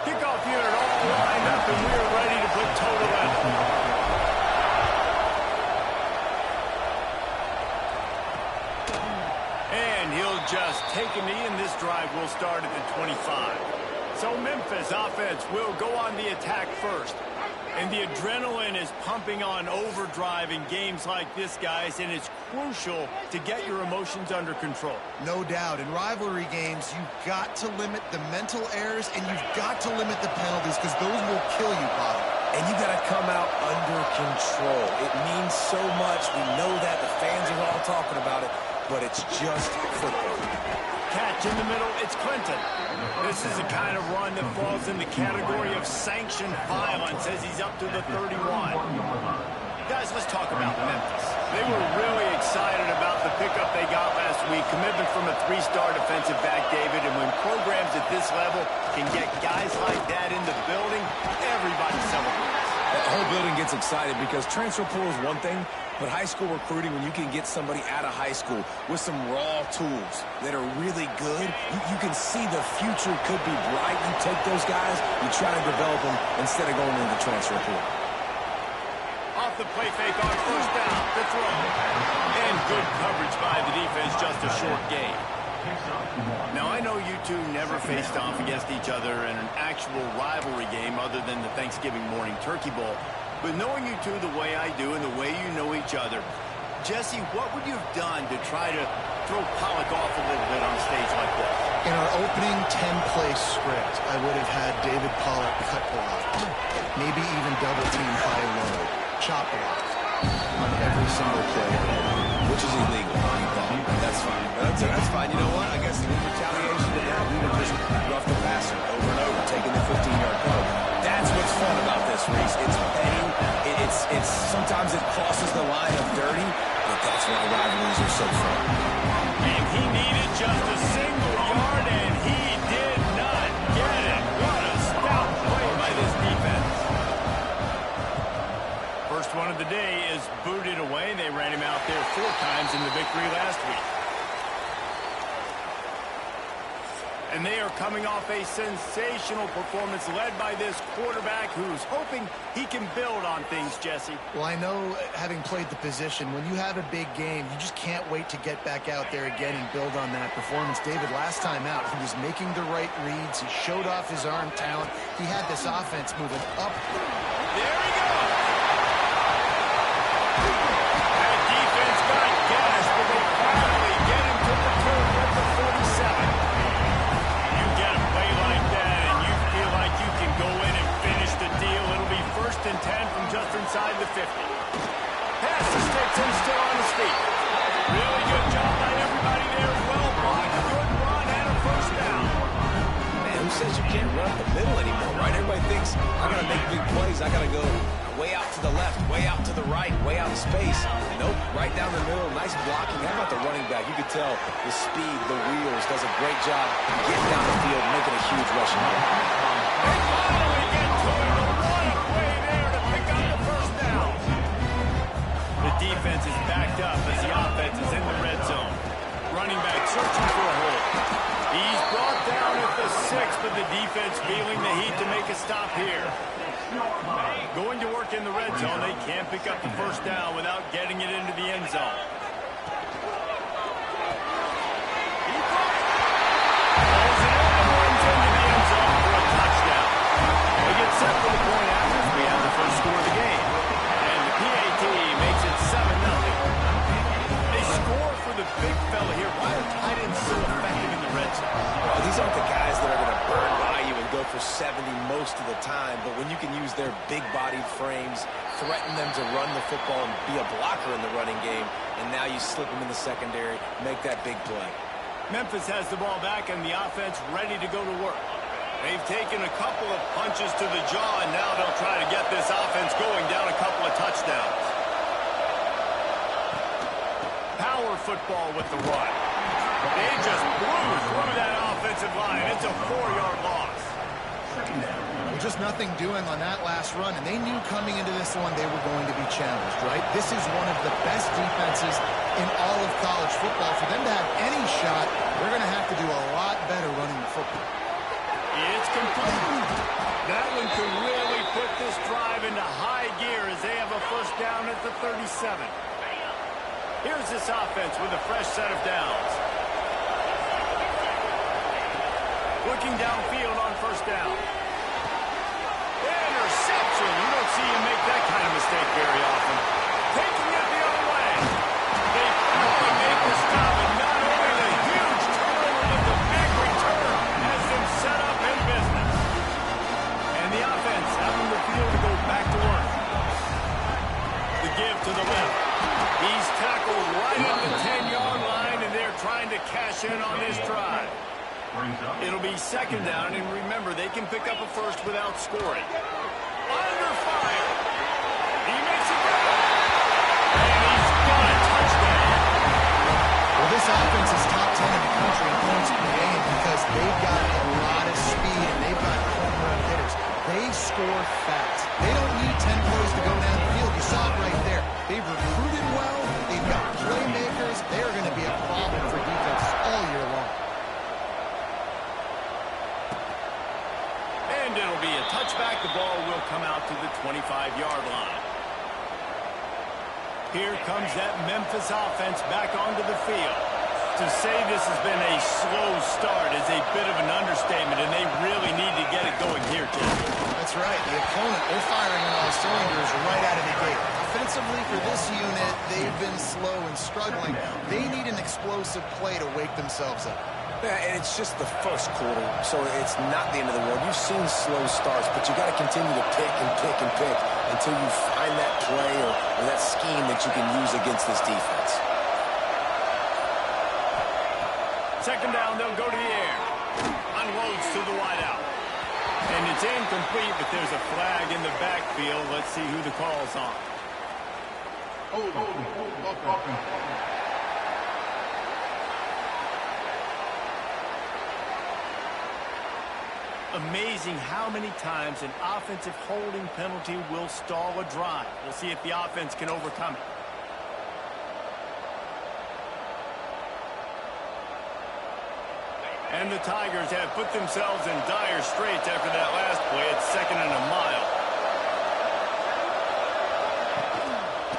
Kickoff unit all lined up, and we are ready to put total level. And he'll just take a knee, and this drive will start at the 25. So Memphis offense will go on the attack first. And the adrenaline is pumping on overdrive in games like this, guys, and it's crucial to get your emotions under control. No doubt. In rivalry games, you've got to limit the mental errors, and you've got to limit the penalties because those will kill you, Bob. And you got to come out under control. It means so much. We know that. The fans are all talking about it, but it's just football. Catch in the middle, it's Clinton. This is a kind of run that falls in the category of sanctioned violence as he's up to the 31. Guys, let's talk about Memphis. They were really excited about the pickup they got last week. Commitment from a 3-star defensive back, David, and when programs at this level can get guys like that in the building, everybody celebrates. The whole building gets excited because transfer portal is one thing, but high school recruiting, when you can get somebody out of high school with some raw tools that are really good, you can see the future could be bright. You take those guys, you try to develop them instead of going into the transfer portal. Off the play fake on first down, the throw. And good coverage by the defense, just a short gain. Now, I know you two never faced off against each other in an actual rivalry game other than the Thanksgiving morning Turkey Bowl. But knowing you two the way I do and the way you know each other, Jesse, what would you have done to try to throw Pollock off a little bit on a stage like this? In our opening 10-play script, I would have had David Pollock cut block, maybe even double team high low, chop block on every single play. Which is illegal. That's fine. That's fine. You know what? I guess in retaliation to that, we would just rough the passer over and over, taking the 15-yard penalty. That's what's fun about this, Reese. It's petty. It's sometimes it crosses the line of dirty, but that's why rivalries are so fun. And he needed just a single yard, and he did not get it. What a stout play by this defense. First one of the day is booted away. They ran him out there 4 times in the victory last week. And they are coming off a sensational performance led by this quarterback who's hoping he can build on things, Jesse. Well, I know, having played the position, when you have a big game, you just can't wait to get back out there again and build on that performance. David, last time out, he was making the right reads. He showed off his arm talent. He had this offense moving up. There he goes. That defense got gas, but they finally get him to the turf at the 47. You get a play like that, and you feel like you can go in and finish the deal. It'll be 1st and 10 from just inside the 50. Pass to Stetson, still on his feet. Really good job by everybody there. Well blocked, good run, and a first down. Man, who says you can't run up the middle anymore, right? Everybody thinks, I got to make big plays. I got to go way out to the left, way out to the right, way out in space. Nope, right down the middle, nice blocking. How about the running back? You could tell the speed, the wheels, does a great job getting down the field, making a huge rushing play. They finally get to him. What a play there to pick up the first down. The defense is backed up as the offense is in the red zone. Running back searching for a hole. He's brought down at the 6, but the defense feeling the heat to make a stop here. Going to work in the red zone. They can't pick up the first down without getting it into the end zone. He pulls it in and runs into the end zone for a touchdown. They get set for the point after we have the first score of the game. And the PAT makes it 7-0. They score for the big fella here. Why are tight ends so effective in the red zone? Well, these aren't the guys that are going to burn by you and go for 70 most of the time, but when you can use their big-bodied frames, threaten them to run the football and be a blocker in the running game, and now you slip them in the secondary, make that big play. Memphis has the ball back and the offense ready to go to work. They've taken a couple of punches to the jaw, and now they'll try to get this offense going down a couple of touchdowns. Power football with the run. They just blew through that offensive line. It's a 4-yard loss. Just nothing doing on that last run, and they knew coming into this one they were going to be challenged, right? This is one of the best defenses in all of college football. For them to have any shot, they're going to have to do a lot better running the football. It's complete. the 37. Here's this offense with a fresh set of downs. Looking downfield on first down. Interception. You don't see him make that kind of mistake very often. Taking it the other way. They finally make the stop, and not only the huge turnover, but the big return has them set up in business. And the offense having the field to go back to work. The give to the left. He's tackled right at the 10-yard line, and they're trying to cash in on this drive. It'll be second down, and remember, they can pick up a first without scoring. Under fire. He makes it go. And he's got a touchdown. Well, this offense is top 10 in the country in points per game because they've got a lot of speed and they've got home run hitters. They score fast. They don't need 10 plays to go down the field. You saw it right there. They've recruited well. They've got playmakers. They're going to be a problem for defense all year long. And it'll be a touchback. The ball will come out to the 25-yard line. Here comes that Memphis offense back onto the field. To say this has been a slow start is a bit of an understatement, and they really need to get it going here, Jim. That's right. The opponent, they're firing on all cylinders right out of the gate. Offensively, for this unit, they've been slow and struggling. They need an explosive play to wake themselves up. Yeah, and it's just the first quarter, so it's not the end of the world. You've seen slow starts, but you got to continue to pick and pick and pick until you find that play or that scheme that you can use against this defense. Second down, they'll go to the air. Unloads to the wideout. And it's incomplete, but there's a flag in the backfield. Let's see who the call's on. Amazing how many times an offensive holding penalty will stall a drive. We'll see if the offense can overcome it. And the Tigers have put themselves in dire straits after that last play. It's second and a mile.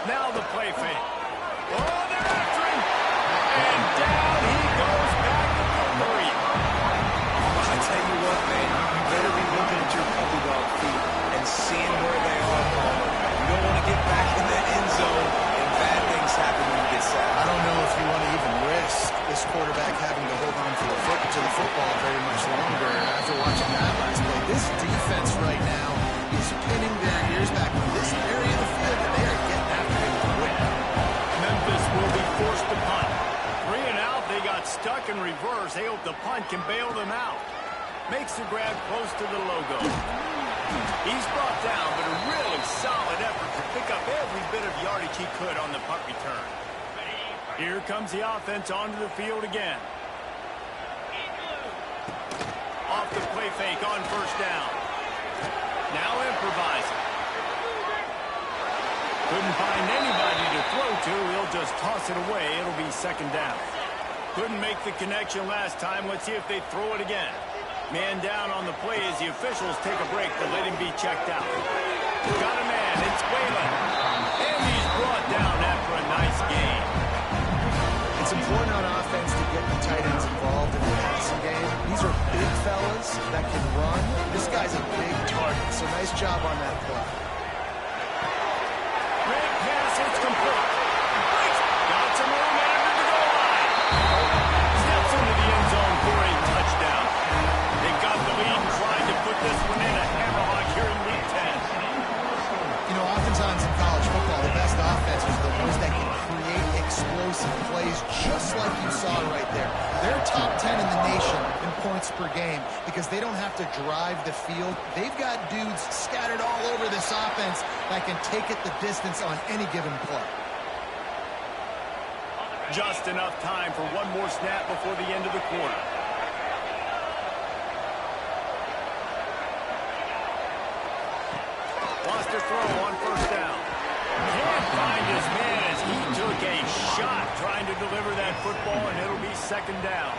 Now the play fake. Oh, they're after him. And down he goes back to the 3. I tell you what, man, you better be looking at your puppy dog feet and seeing where they are, Palmer. You don't want to get back in that end zone, and bad things happen when you get sacked. I don't know if you want to even risk this quarterback having to hold on to the football very much longer after watching that last play. This defense right now is pinning their ears back in this area of the field, and they are getting after him quick. Memphis will be forced to punt. 3 and out, they got stuck in reverse. They hope the punt can bail them out. Makes the grab close to the logo. He's brought down, but a really solid effort to pick up every bit of yardage he could on the punt return. Here comes the offense onto the field again. Off the play fake on first down. Now improvising. Couldn't find anybody to throw to. He'll just toss it away. It'll be second down. Couldn't make the connection last time. Let's see if they throw it again. Man down on the play as the officials take a break to let him be checked out. Got a man. It's Whalen. And he's brought down after a nice game. It's important on offense to get the tight ends involved in the passing game. These are big fellas that can run. This guy's a big target, so nice job on that play. Great pass, it's complete. Got some room after the goal line. Steps into the end zone for a touchdown. They got the lead and tried to put this one in a hammerlock here in Week 10. You know, oftentimes in college football, the best offenses are the ones that can create explosive plays just like you saw right there. They're top 10 in the nation in points per game because they don't have to drive the field. They've got dudes scattered all over this offense that can take it the distance on any given play. Just enough time for one more snap before the end of the quarter. Lost a throw on first down. Can't find his man as he took a shot trying to deliver that football, and it'll be second down.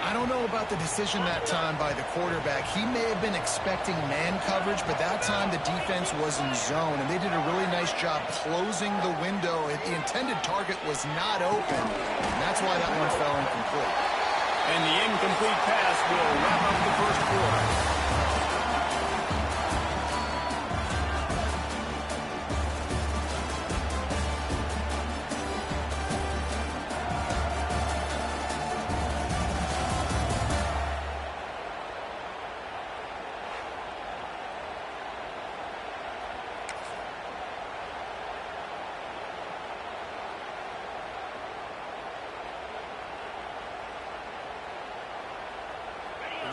I don't know about the decision that time by the quarterback. He may have been expecting man coverage, but that time the defense was in zone, and they did a really nice job closing the window. The intended target was not open, and that's why that one fell incomplete. And the incomplete pass will wrap up the first quarter.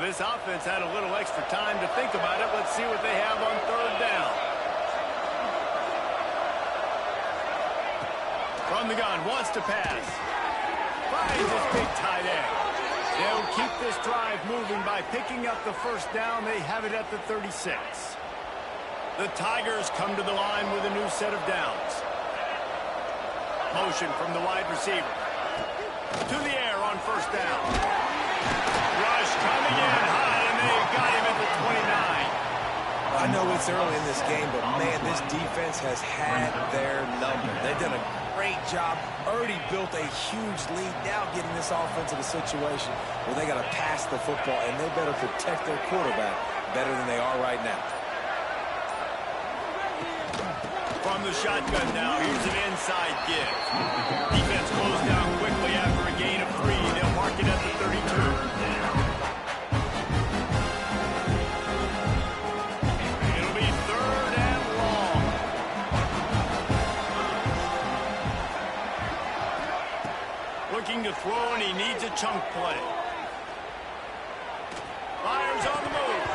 This offense had a little extra time to think about it. Let's see what they have on third down. From the gun, wants to pass. Finds his big tight end. They'll keep this drive moving by picking up the first down. They have it at the 36. The Tigers come to the line with a new set of downs. Motion from the wide receiver. To the air on first down. Rush coming in high, and they got him at the 29. I know it's early in this game, but, man, this defense has had their number. They've done a great job, already built a huge lead, now getting this offense in a situation where they got to pass the football, and they better protect their quarterback better than they are right now. From the shotgun now, here's an inside give. Defense closed down quickly after a gain of 3. They'll mark it at the 32. Looking to throw, and he needs a chunk play. Fires on the move.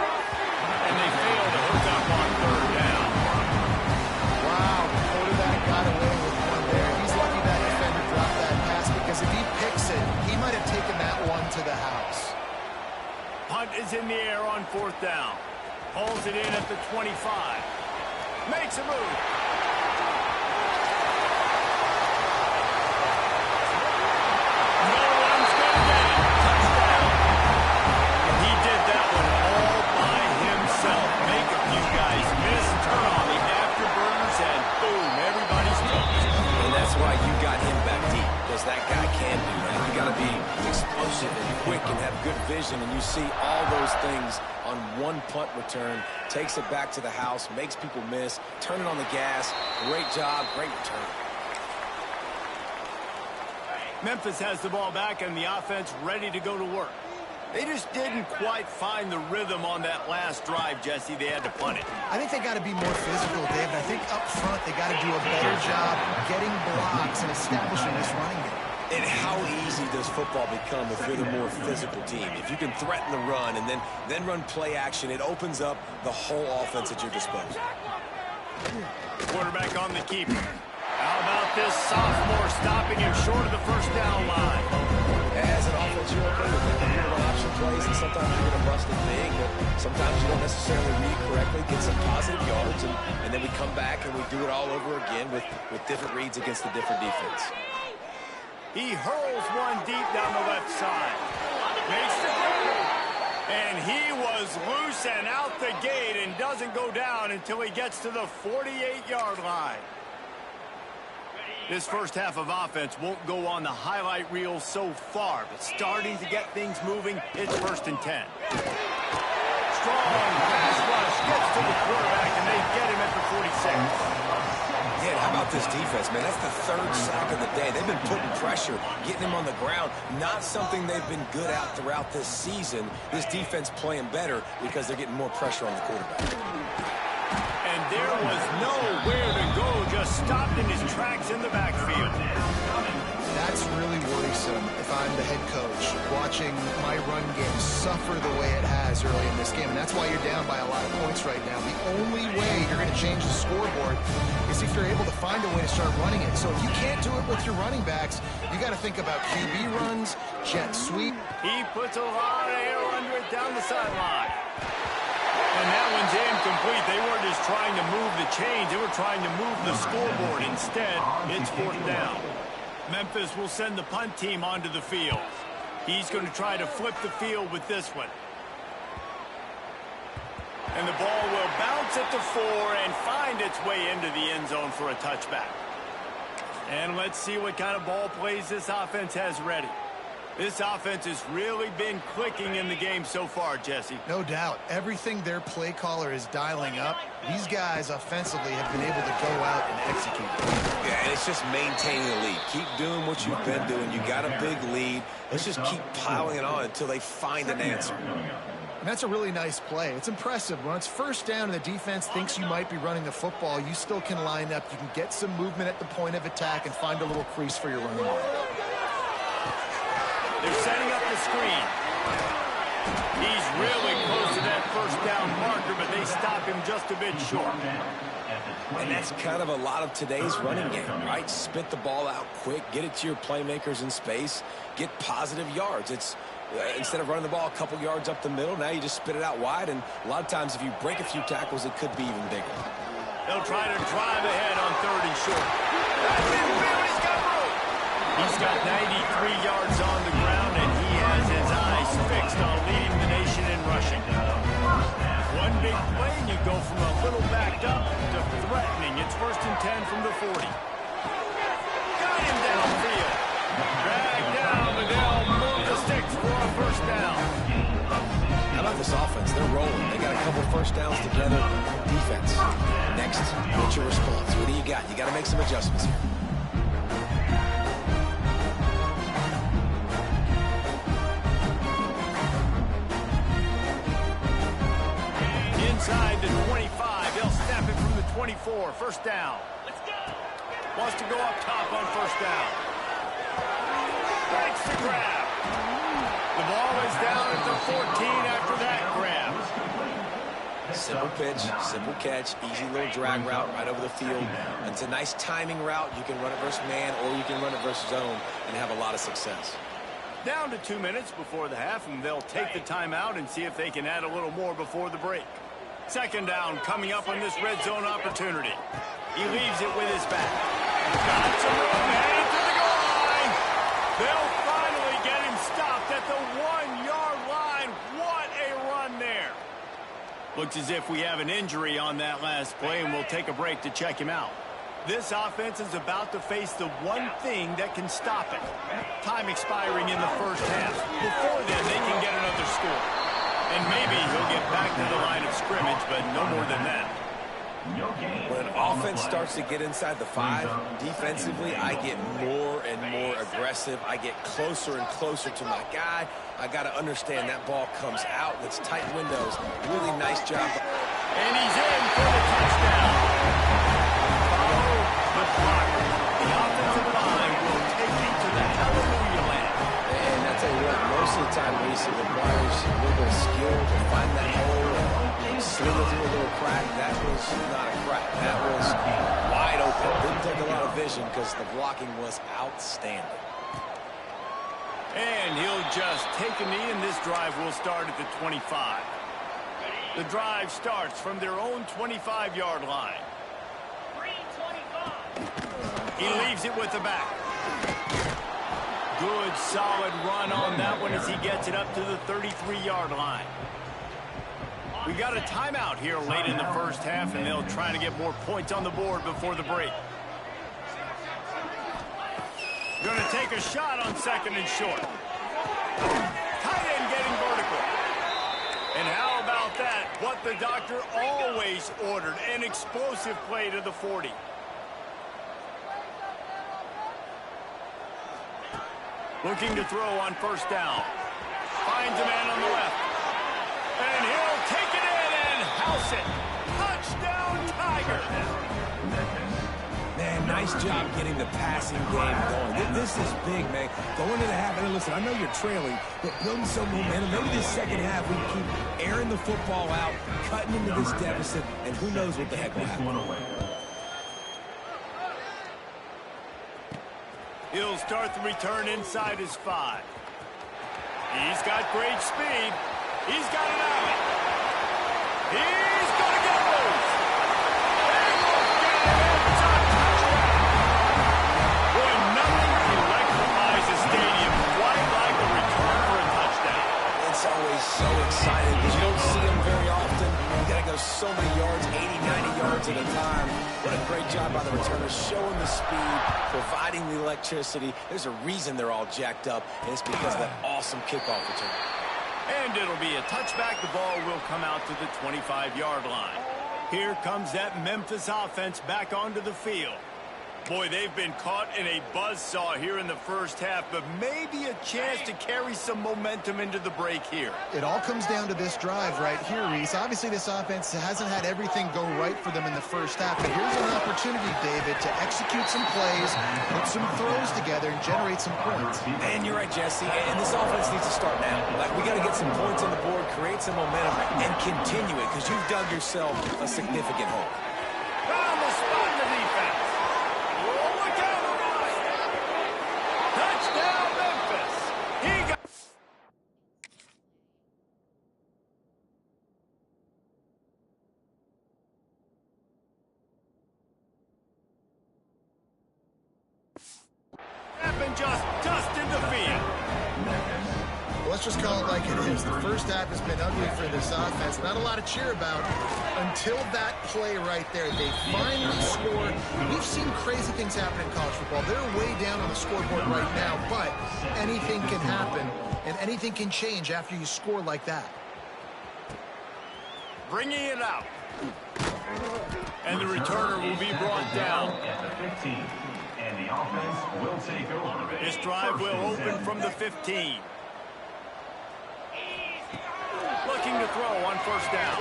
And they fail to hook up on third down. Wow, the quarterback got away with one there. He's lucky that defender dropped that pass, because if he picks it, he might have taken that one to the house. Punt is in the air on fourth down. Pulls it in at the 25. Makes a move. Why you got him back deep, because that guy can do that. You got to be explosive and quick and have good vision, and you see all those things on one punt return. Takes it back to the house, makes people miss, turning on the gas. Great job, great return. Memphis has the ball back, and the offense ready to go to work. They just didn't quite find the rhythm on that last drive, Jesse. They had to punt it. I think they got to be more physical, David. I think up front they got to do a better job getting blocks and establishing this running game. And how easy does football become if you're the more physical team? If you can threaten the run and then run play action, it opens up the whole offense at your disposal. Quarterback on the keeper. How about this sophomore stopping him short of the first down line? As an offense, you're okay with that. You're going to option plays, and sometimes you're going to bust it big, but sometimes you don't necessarily read correctly, get some positive yards, and then we come back and we do it all over again with different reads against a different defense. He hurls one deep down the left side. Makes the throw. And he was loose and out the gate and doesn't go down until he gets to the 48-yard line. This first half of offense won't go on the highlight reel so far, but starting to get things moving, it's 1st and 10. Strong pass rush gets to the quarterback, and they get him at the 46. Yeah, how about this defense, man? That's the 3rd sack of the day. They've been putting pressure, getting him on the ground. Not something they've been good at throughout this season. This defense playing better because they're getting more pressure on the quarterback. And there was nowhere to go, just stopped in his tracks in the backfield. That's really worrisome if I'm the head coach, watching my run game suffer the way it has early in this game. And that's why you're down by a lot of points right now. The only way you're going to change the scoreboard is if you're able to find a way to start running it. So if you can't do it with your running backs, you got to think about QB runs, jet sweep. He puts a lot of air under it down the sideline. And that one's incomplete. They weren't just trying to move the chains. They were trying to move the scoreboard. Instead, it's 4th down. Memphis will send the punt team onto the field. He's going to try to flip the field with this one. And the ball will bounce at the 4 and find its way into the end zone for a touchback. And let's see what kind of ball plays this offense has ready. This offense has really been clicking in the game so far, Jesse. No doubt. Everything their play caller is dialing up, these guys offensively have been able to go out and execute. Yeah, and it's just maintaining the lead. Keep doing what you've been doing. You got a big lead. Let's just keep piling it on until they find an answer. And that's a really nice play. It's impressive. When it's first down and the defense thinks you might be running the football, you still can line up. You can get some movement at the point of attack and find a little crease for your running back. They're setting up the screen. He's really close to that first down marker, but they stop him just a bit short. And that's kind of a lot of today's running game, right? Spit the ball out quick, get it to your playmakers in space, get positive yards. It's instead of running the ball a couple yards up the middle, now you just spit it out wide, and a lot of times if you break a few tackles, it could be even bigger. They'll try to drive ahead on 3rd and short. That's it, he's got room. He's got 93 yards on the ground, and he has his eyes fixed on leading the nation in rushing. One big play, and you go from a little backed up to threatening. It's 1st and 10 from the 40. Got him downfield. Dragged down, but they'll move the sticks for a 1st down. How about this offense? They're rolling. They got a couple 1st downs together. Defense. Next, what's your response? What do you got? You got to make some adjustments here. Inside the 25, they'll snap it from the 24. 1st down. Let's go. Wants to go up top on 1st down. Breaks the grab. The ball is down at the 14 after that grab. Simple pitch, simple catch, easy little drag route right over the field. It's a nice timing route. You can run it versus man or you can run it versus zone and have a lot of success. Down to 2 minutes before the half, and they'll take the timeout and see if they can add a little more before the break. 2nd down coming up on this red zone opportunity. He leaves it with his back. Got some room, headed to the goal line. They'll finally get him stopped at the 1-yard line. What a run there. Looks as if we have an injury on that last play, and we'll take a break to check him out. This offense is about to face the one thing that can stop it. Time expiring in the 1st half. Before then, they can get another score. And maybe he'll get back to the line of scrimmage, but no more than that. When an offense starts to get inside the 5, defensively, I get more and more aggressive. I get closer and closer to my guy. I got to understand that ball comes out. It's tight windows. Really nice job. And he's in for the touchdown. Follow the blocker. The offensive line will take him to the hallelujah land. And I tell you what, most of the time, Reese, it requires a little bit of skill to find that hole and sling it through a little crack. That was not a crack. That was wide open. Didn't take a lot of vision because the blocking was outstanding. And he'll just take a knee, and this drive will start at the 25. The drive starts from their own 25-yard line. He leaves it with the back. Good, solid run on that one as he gets it up to the 33-yard line. We got a timeout here late in the 1st half, and they'll try to get more points on the board before the break. Going to take a shot on 2nd and short. Tight end getting vertical. And how about that? What the doctor always ordered, an explosive play to the 40. Looking to throw on 1st down. Finds a man on the left. And he'll take it in and house it. Touchdown, Tiger. Man, nice job getting the passing game going. This is big, man. Going into the half, and listen, I know you're trailing, but building some momentum. Maybe this 2nd half we can keep airing the football out, cutting into this deficit, and who knows what the heck will happen. He'll start the return inside his 5. He's got great speed. He's got an alley. He's going to get loose. And look at him. It's a touchdown. Boy, nothing electrifies a stadium quite like a return excited because you don't see them very often. You got to go so many yards, 80, 90 yards at a time. What a great job by the returner, showing the speed, providing the electricity. There's a reason they're all jacked up, and it's because of that awesome kickoff return. And it'll be a touchback. The ball will come out to the 25-yard line. Here comes that Memphis offense back onto the field. Boy, they've been caught in a buzzsaw here in the first half, but maybe a chance to carry some momentum into the break here. It all comes down to this drive right here, Reese. Obviously, this offense hasn't had everything go right for them in the first half, but here's an opportunity, David, to execute some plays, put some throws together, and generate some points. And you're right, Jesse, and this offense needs to start now. Like, we got to get some points on the board, create some momentum, and continue it, because you've dug yourself a significant hole. On the spot in the defense. Look out, touchdown, Memphis. He got... and just dusted the field. Let's just call it like it is. The first half has been ugly for this offense. Not a lot to cheer about until that play right there. They finally score. We've seen crazy things happen in college football. They're way down on the scoreboard right now, but anything can happen, and anything can change after you score like that. Bringing it out. And the returner will be brought down. At the 15. And the offense will take over. This drive will open from the 15. Looking to throw on first down.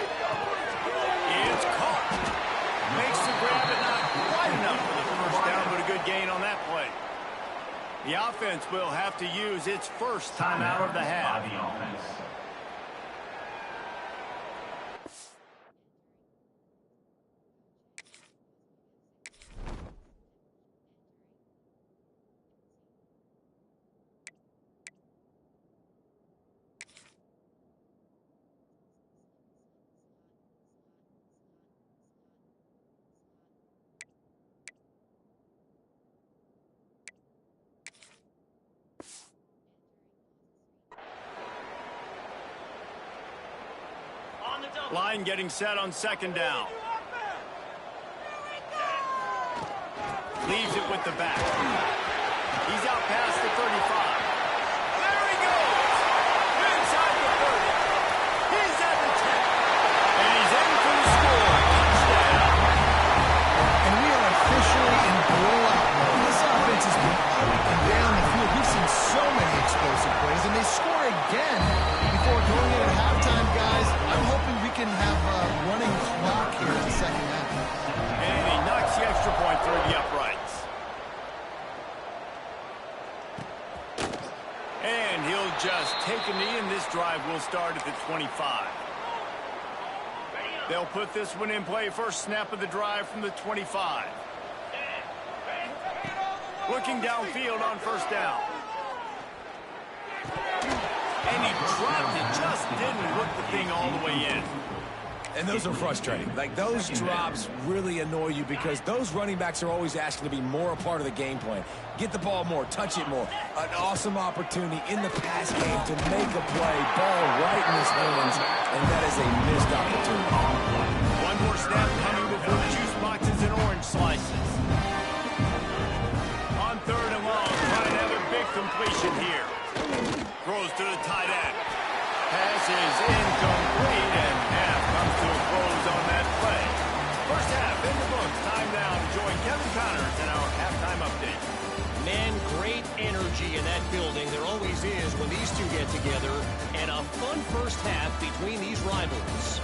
It's caught. Makes the grab, but not quite enough for the first down, but a good gain on that play. The offense will have to use its first timeout of the half. By the offense. Line getting set on second down. Leaves it with the back. He's out past the 35. There he goes. Inside the 30. He's at the 10. And he's in for the score. Touchdown. And we are officially in blowout mode. This offense has been up and down the field. We've seen so many explosive plays, and they score again before going in at halftime, guys. I'm hoping we can have a running clock here in the second half. And he knocks the extra point through the uprights. And he'll just take a knee, and this drive will start at the 25. They'll put this one in play. First snap of the drive from the 25. Looking downfield on first down. And he dropped it, just didn't look the thing all the way in. And those are frustrating. Like, those drops really annoy you because those running backs are always asking to be more a part of the game plan. Get the ball more, touch it more. An awesome opportunity in the pass game to make a play, ball right in his hands, and that is a missed opportunity. One more snap coming before the juice boxes and orange slices. On third and long, trying to have a big completion here. Throws to the tight end. Pass is incomplete, and half comes to a close on that play. First half in the books. Time now to join Kevin Connors in our halftime update. Man, great energy in that building. There always is when these two get together. And a fun first half between these rivals.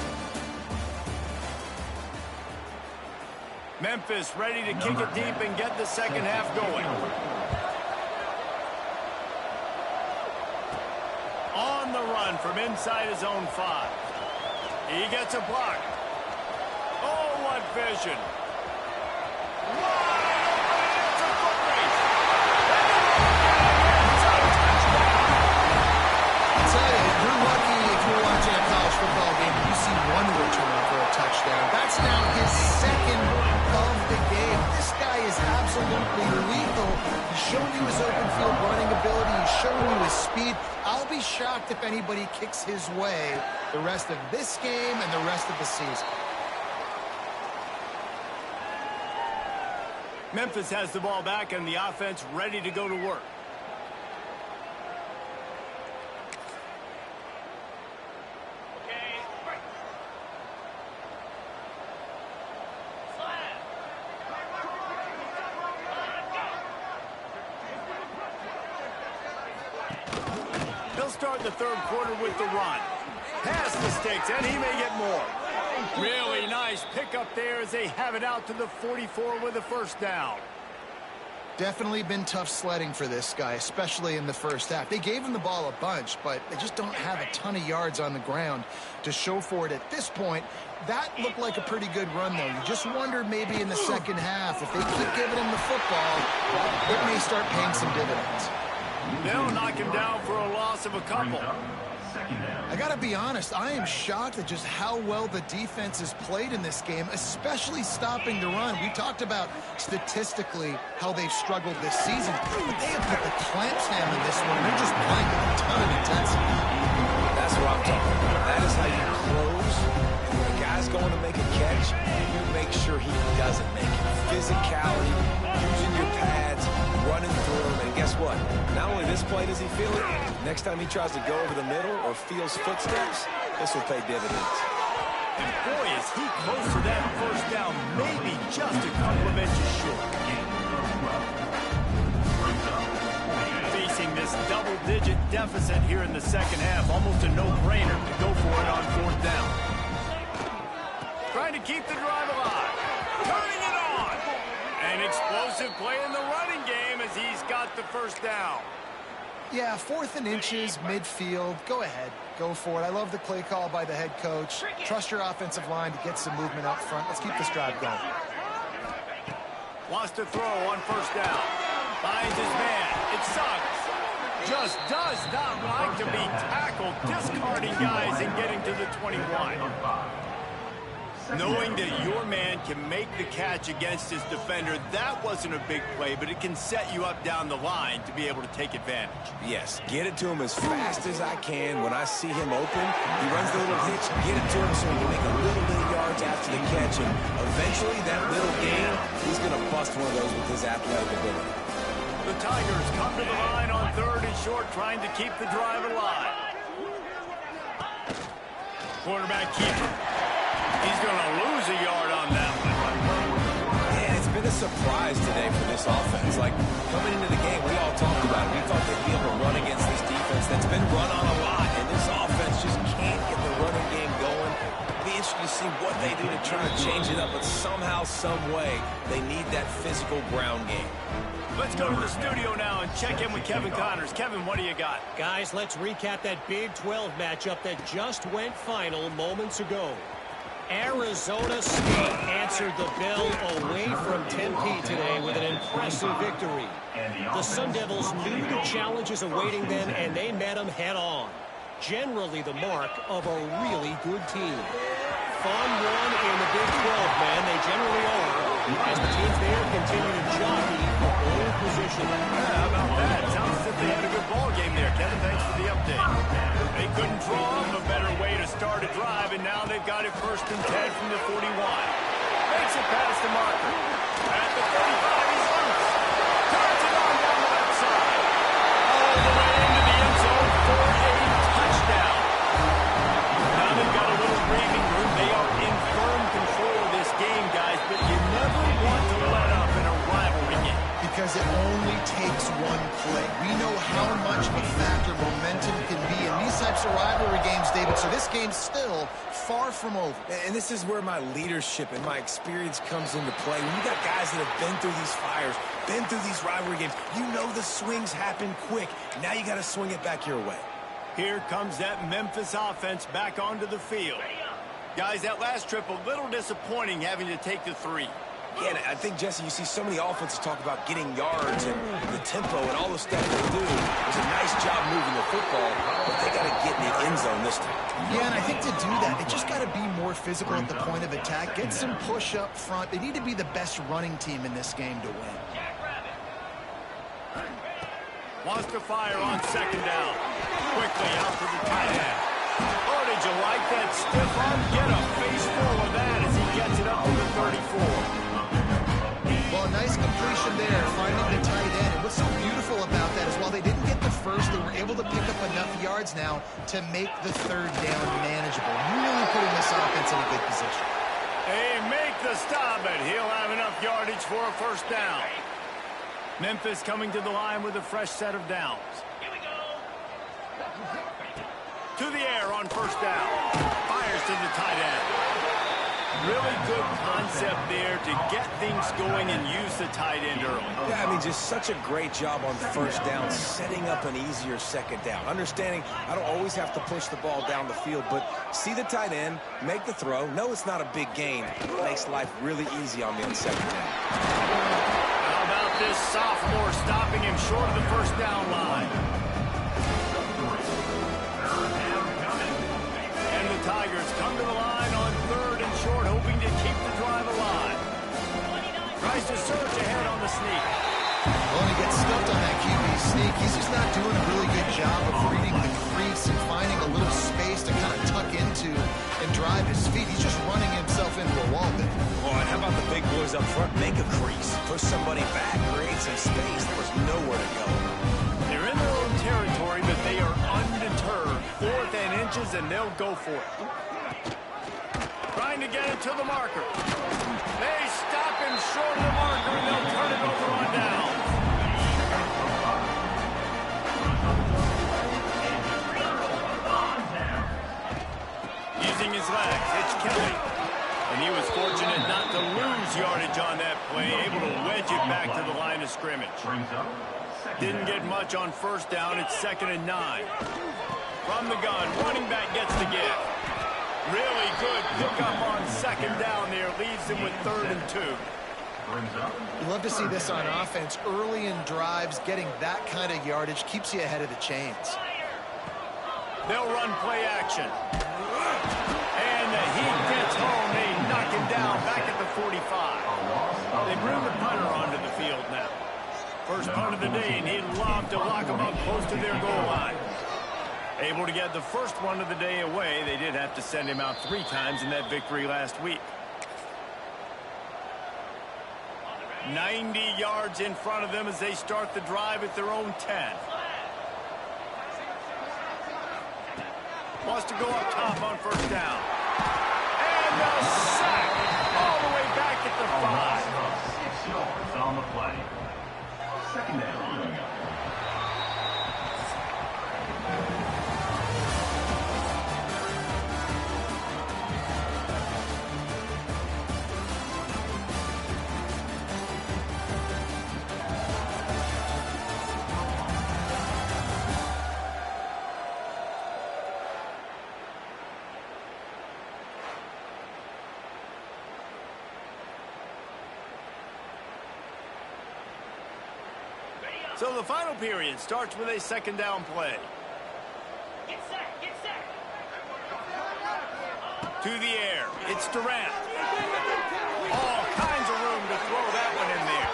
Memphis ready to kick it deep and get the second half going. On the run from inside his own 5. He gets a block. Oh, what vision. Wide open, it's a foot race. I'll tell you, you're lucky if you're watching a college football game and you see one return for a touchdown. That's now his second of the game. This guy is absolutely lethal. He's shown you his open field running ability. He's shown you his speed. I'll be shocked if anybody kicks his way the rest of this game and the rest of the season. Memphis has the ball back and the offense ready to go to work. He'll start the third quarter with the run. Pass mistakes, and he may get more. Really nice pickup there as they have it out to the 44 with a first down. Definitely been tough sledding for this guy, especially in the first half. They gave him the ball a bunch, but they just don't have a ton of yards on the ground to show for it at this point. That looked like a pretty good run, though. You just wondered maybe in the second half, if they keep giving him the football, it may start paying some dividends. They'll knock him down for a loss of a couple. I got to be honest, I am shocked at just how well the defense has played in this game, especially stopping the run. We talked about statistically how they've struggled this season, but they have put the clamps down in this one. They're just playing with a ton of intensity. That's what I'm talking about. That is how you close. And when a guy's going to make a catch, you make sure he doesn't make it. Physicality, using your pads, running through him, and guess what? Not only this play does he feel it, next time he tries to go over the middle or feels footsteps, this will pay dividends. And boy, is he close to that first down, maybe just a couple of inches short. Facing this double-digit deficit here in the second half, almost a no-brainer to go for it on fourth down. Trying to keep the drive alive. Turning it on. An explosive play in the running game as he's got the first down. Yeah, 4th and inches, midfield. Go ahead. Go for it. I love the play call by the head coach. Trust your offensive line to get some movement up front. Let's keep this drive going. Wants to throw on first down. Finds his man. It's Suggs. Just does not like to be tackled. Discarding guys and getting to the 21. Knowing that your man can make the catch against his defender, that wasn't a big play, but it can set you up down the line to be able to take advantage. Yes, get it to him as fast as I can. When I see him open, he runs the little hitch, get it to him so he can make a little bit of yards after the catch, and eventually that little gain, he's going to bust one of those with his athletic ability. The Tigers come to the line on 3rd and short, trying to keep the drive alive. Quarterback keeper. He's going to lose a yard on that one. Yeah, it's been a surprise today for this offense. Like, coming into the game, we all talked about it. We thought they'd be able to run against this defense that's been run on a lot, and this offense just can't get the running game going. It'll be interesting to see what they do to try to change it up, but somehow, some way, they need that physical ground game. Let's go to the studio now and check in with Kevin Connors. Kevin, what do you got? Guys, let's recap that Big 12 matchup that just went final moments ago. Arizona State answered the bell away from Tempe today with an impressive victory. The Sun Devils knew the challenges awaiting them, and they met them head-on. Generally the mark of a really good team. Fun one in the Big 12, man. They generally are, as the teams there continue to jockey for pole position. How about that? Sounds as if they had a good ball game there. Kevin, thanks for the update. They couldn't draw up a better way to start a drive, and now they've got it 1st and 10 from the 41. Makes it past the marker. At the 35, he's loose. Turns it on down the left side. All the way into the end zone for a touchdown. Now they've got a little breathing room. They are in firm control of this game, guys, but you never want to let up in a rivalry game. Because it only takes one play. We know how much of a factor momentum can be in these types of rivalry games, David, so this game's still far from over. And this is where my leadership and my experience comes into play. When you got guys that have been through these fires, been through these rivalry games, you know the swings happen quick. Now you got to swing it back your way. Here comes that Memphis offense back onto the field. Guys, that last trip a little disappointing having to take the 3. Yeah, and I think, Jesse, you see so many offenses talk about getting yards and the tempo and all the stuff they do. It's a nice job moving the football, but they got to get in the end zone this time. Yeah, and I think to do that, they just got to be more physical at the point of attack. Get some push up front. They need to be the best running team in this game to win. Wants to fire on 2nd down. quickly out to the tight end. Oh, did you like that stiff arm? Get a face full of that as he gets it up to the 34. Well, a nice completion there, finding the tight end. And what's so beautiful about that is while they didn't get the first, they were able to pick up enough yards now to make the third down manageable. Really putting this offense in a good position. They make the stop, and he'll have enough yardage for a first down. Memphis coming to the line with a fresh set of downs. Here we go. To the air on first down. Fires to the tight end. Really good concept there to get things going and use the tight end early. Yeah, I mean, just such a great job on first down, setting up an easier second down. Understanding I don't always have to push the ball down the field, but see the tight end, make the throw. No, it's not a big gain. It makes life really easy on me on second down. How about this sophomore stopping him short of the first down line? And the Tigers come to the line on third and short, hoping to keep the drive alive. Tries to surge ahead on the sneak. Well, he gets stuffed on that QB sneak. He's just not doing a really good job of reading the crease and finding a little space to kind of tuck into and drive his feet. He's just running himself into a wall there. Oh, and how about the big boys up front? Make a crease. Push somebody back, create some space. There was nowhere to go. They're in their own territory, but they are undeterred. Fourth and inches, and they'll go for it. Trying to get it to the marker. They stop him short of the marker, and they'll turn it over on down. Using his legs, it's Kelly. And he was fortunate not to lose yardage on that play, able to wedge it back to the line of scrimmage. Didn't get much on first down. It's 2nd and 9. From the gun, running back gets the give. Really good pickup on second down there. Leaves him with 3rd and 2. You love to see this on offense. Early in drives, getting that kind of yardage keeps you ahead of the chains. They'll run play action. And the Heat gets home. They knock him down back at the 45. They bring the punter onto the field now. First punt of the day, and he lobbed to lock him up close to their goal line. Able to get the first one of the day away. They did have to send him out 3 times in that victory last week. 90 yards in front of them as they start the drive at their own 10. Wants to go up top on first down. And a sack all the way back at the 5. 6 yards on the play. Second down. So the final period starts with a second down play. Get set, get set. To the air, it's Durant. All kinds of room to throw that one in there.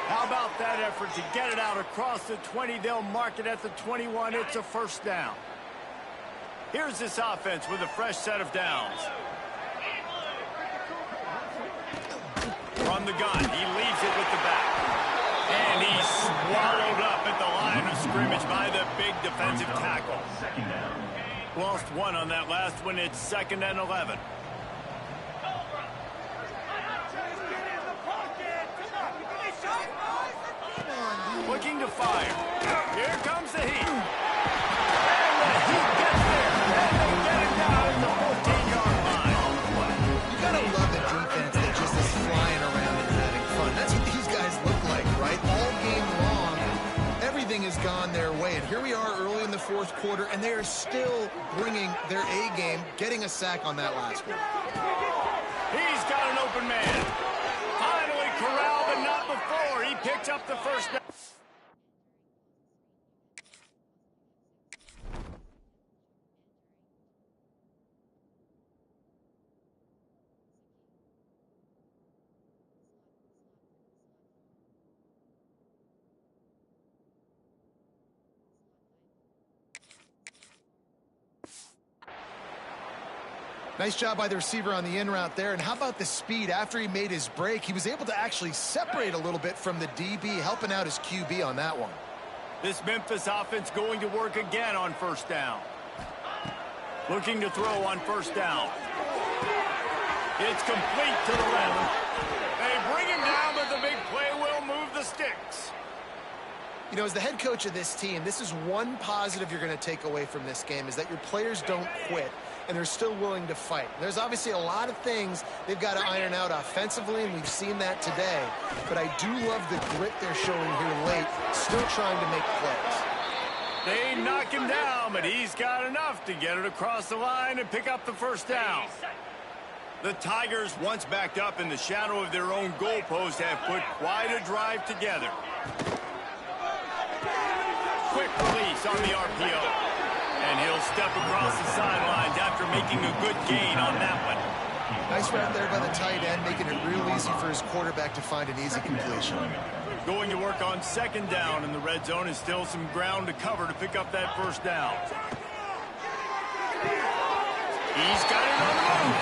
How about that effort to get it out across the 20? They'll mark it at the 21. It's a first down. Here's this offense with a fresh set of downs. From the gun, he leaves it with the back. And he's swallowed up at the line of scrimmage by the big defensive tackle. Second down. Lost one on that last one. It's 2nd and 11. Looking to fire. Here comes the Heat. And the Heat gets there. And they get it down at the 14-yard line. You gotta love the defense that just is flying around and having fun. That's what these guys look like, right? All game long, everything has gone their way. And here we are early in the 4th quarter, and they are still bringing their A game, getting a sack on that last one. He's got an open man. Finally corralled, but not before. He picks up the first down. Nice job by the receiver on the in route there. And how about the speed? After he made his break, he was able to actually separate a little bit from the DB, helping out his QB on that one. This Memphis offense going to work again on first down. Looking to throw on first down. It's complete to the left. They bring him down, but the big play will move the sticks. You know, as the head coach of this team, this is one positive you're going to take away from this game, is that your players don't quit, and they're still willing to fight. There's obviously a lot of things they've got to iron out offensively, and we've seen that today. But I do love the grit they're showing here late, still trying to make plays. They knock him down, but he's got enough to get it across the line and pick up the first down. The Tigers, once backed up in the shadow of their own goalpost, have put quite a drive together. Quick release on the RPO. And he'll step across the sidelines after making a good gain on that one. Nice route there by the tight end, making it real easy for his quarterback to find an easy completion. Going to work on second down in the red zone, and still some ground to cover to pick up that first down. He's got it on the move.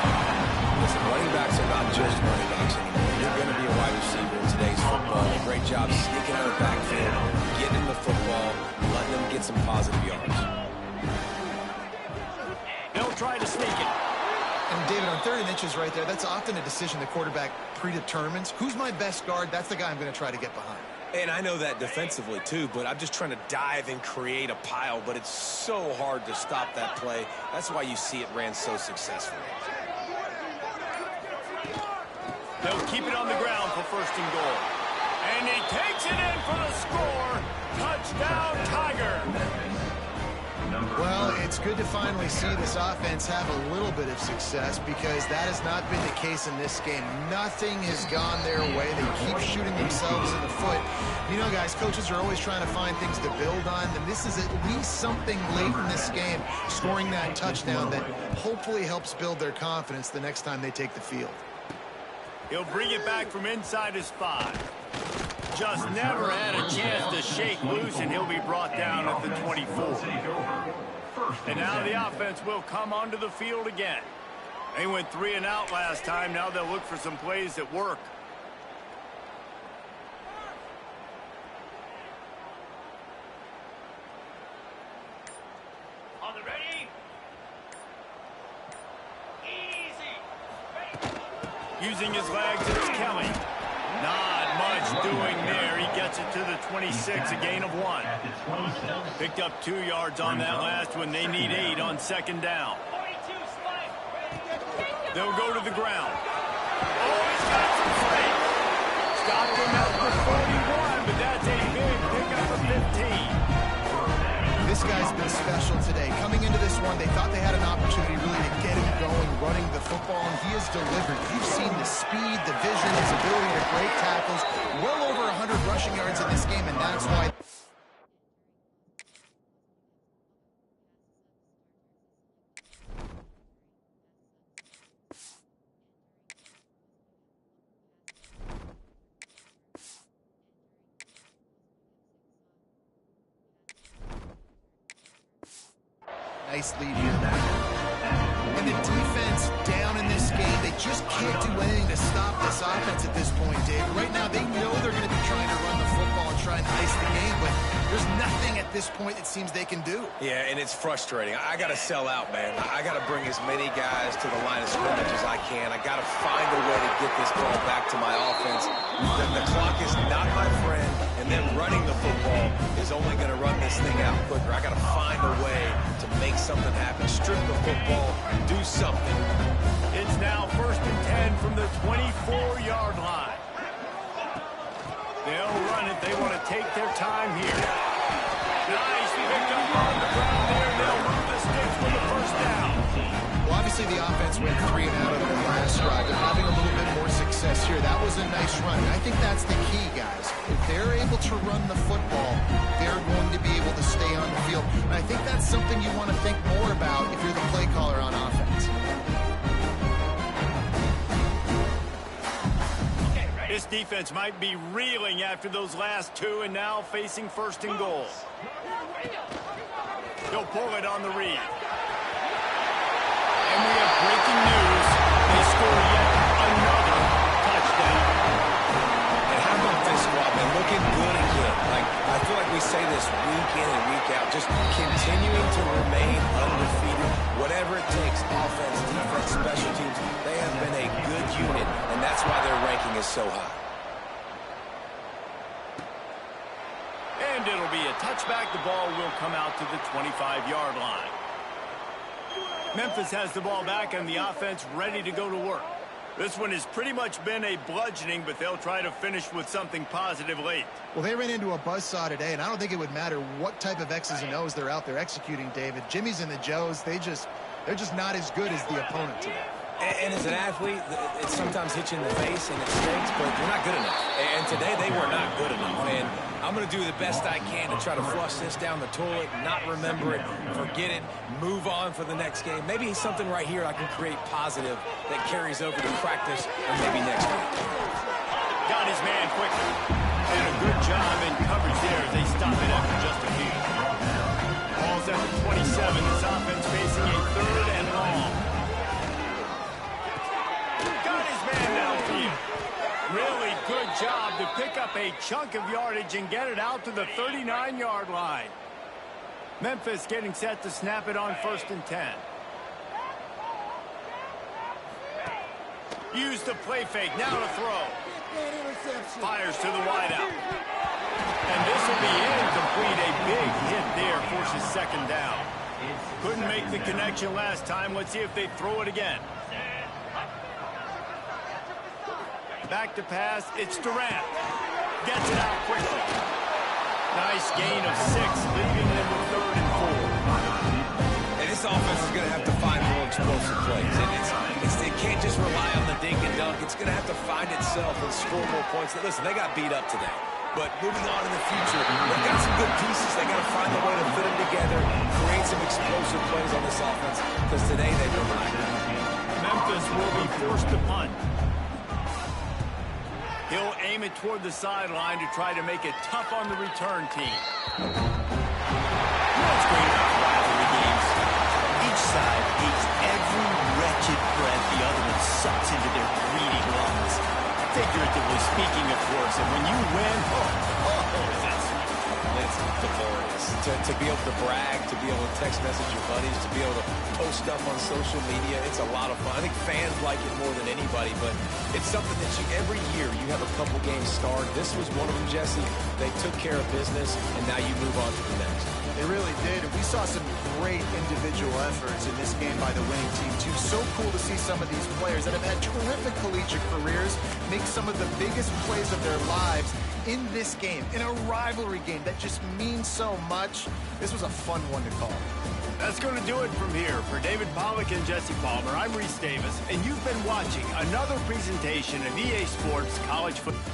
Listen, running backs are not just running backs anymore. You're going to be a wide receiver in today's football. Great job sneaking out of the backfield, getting the football, letting them get some positive yards. They'll try to sneak it. And David, on 3rd and inches right there, that's often a decision the quarterback predetermines. Who's my best guard? That's the guy I'm going to try to get behind. And I know that defensively, too, but I'm just trying to dive and create a pile, but it's so hard to stop that play. That's why you see it ran so successfully. They'll keep it on the ground for first and goal. And he takes it in for the score. Touchdown, Tiger. Well, it's good to finally see this offense have a little bit of success, because that has not been the case in this game. Nothing has gone their way. They keep shooting themselves in the foot. You know, guys, coaches are always trying to find things to build on, and this is at least something late in this game, scoring that touchdown that hopefully helps build their confidence the next time they take the field. He'll bring it back from inside his 5. Just never had a chance to shake loose, and he'll be brought down at the 24. And now the offense will come onto the field again. They went 3 and out last time. Now they'll look for some plays that work. On the ready. Easy. Using his legs, it's Kelly. Not much doing there. He gets it to the 26, a gain of 1. Picked up 2 yards on that last one. They need 8 on second down. 42 spike. They'll go to the ground. Oh, he's got some strength. Stopped him at the 41, but that's a big pickup of 15. This guy's been special today. Coming into this one, they thought they had an opportunity really to get him going, running the football, and he has delivered. You've seen the speed, the vision, his ability to break tackles. Well over 100 rushing yards in this game, and that's why... Nice lead here. And the defense down in this game, they just can't do anything to stop this offense at this point, Dave. Right now, they know they're going to be trying to run the football and try and ice the game, but there's nothing at this point it seems they can do. Yeah, and it's frustrating. I got to sell out, man. I got to bring as many guys to the line of scrimmage as I can. I got to find a way to get this ball back to my offense. The clock is not my friend, and then running the football is only going to run this thing out quicker. I got to find a way to make something happen. Strip the football, do something. It's now 1st and 10 from the 24-yard line. They'll run it. They want to take their time here. Nice pick up on the ground there. They'll move the sticks for the first down. Well, obviously the offense went 3 and out of their last drive. They're having a little bit more success here. That was a nice run. And I think that's the key, guys. If they're able to run the football, they're going to be able to stay on the field. And I think that's something you want to think more about if you're the play caller on offense. This defense might be reeling after those last 2 and now facing 1st and goal. He'll pull it on the read. And we have breaking news. whatever it takes, offense, defense, special teams, they have been a good unit, and that's why their ranking is so high. And it'll be a touchback. The ball will come out to the 25-yard line. Memphis has the ball back and the offense ready to go to work. This one has pretty much been a bludgeoning, but they'll try to finish with something positive late. Well, they ran into a buzzsaw today, and I don't think it would matter what type of X's and O's they're out there executing, David. Jimmy's and the Joes, they're just not as good as the opponent today. And as an athlete, it sometimes hits you in the face and it stinks, but you're not good enough. And today they were not good enough. And I'm going to do the best I can to try to flush this down the toilet, not remember it, forget it, move on for the next game. Maybe something right here I can create positive that carries over to practice and maybe next week. Got his man quickly. And a good job in coverage there as they stop it after just a few. Ball's at the 27. This offense facing a 3rd and long. Got his man downfield. Really good job to pick up a chunk of yardage and get it out to the 39-yard line. Memphis getting set to snap it on 1st and 10. Use the play fake. Now to throw. Fires to the wideout. And this will be incomplete. A big hit there forces 2nd down. Couldn't make the connection last time. Let's see if they throw it again. Back to pass. It's Durant. Gets it out quickly. Nice gain of 6, leaving them with 3rd and 4. And this offense is going to have to find more explosive plays. And it can't just rely on the dink and dunk. It's going to have to find itself and score more points. Listen, they got beat up today. But moving on in the future, they've got some good pieces. They got to find a way to fit them together, create some explosive plays on this offense, because today they were not. Memphis will be forced to punt. He'll aim it toward the sideline to try to make it tough on the return team. That's great about rivalry games. Each side hates every wretched breath the other one sucks into their bleeding lungs. Figuratively speaking, of course, and when you win, is that sweet. It's glorious. To be able to brag, to be able to text message your buddies, to be able to post stuff on social media, it's a lot of fun. I think fans like it more than anybody, but it's something that every year you have a couple games start. This was one of them, Jesse. They took care of business, and now you move on to the next. They really did, and we saw some great individual efforts in this game by the winning team, too. So cool to see some of these players that have had terrific collegiate careers make some of the biggest plays of their lives in this game, in a rivalry game that just means so much. This was a fun one to call. That's going to do it from here. For David Pollack and Jesse Palmer, I'm Reese Davis, and you've been watching another presentation of EA Sports College Football.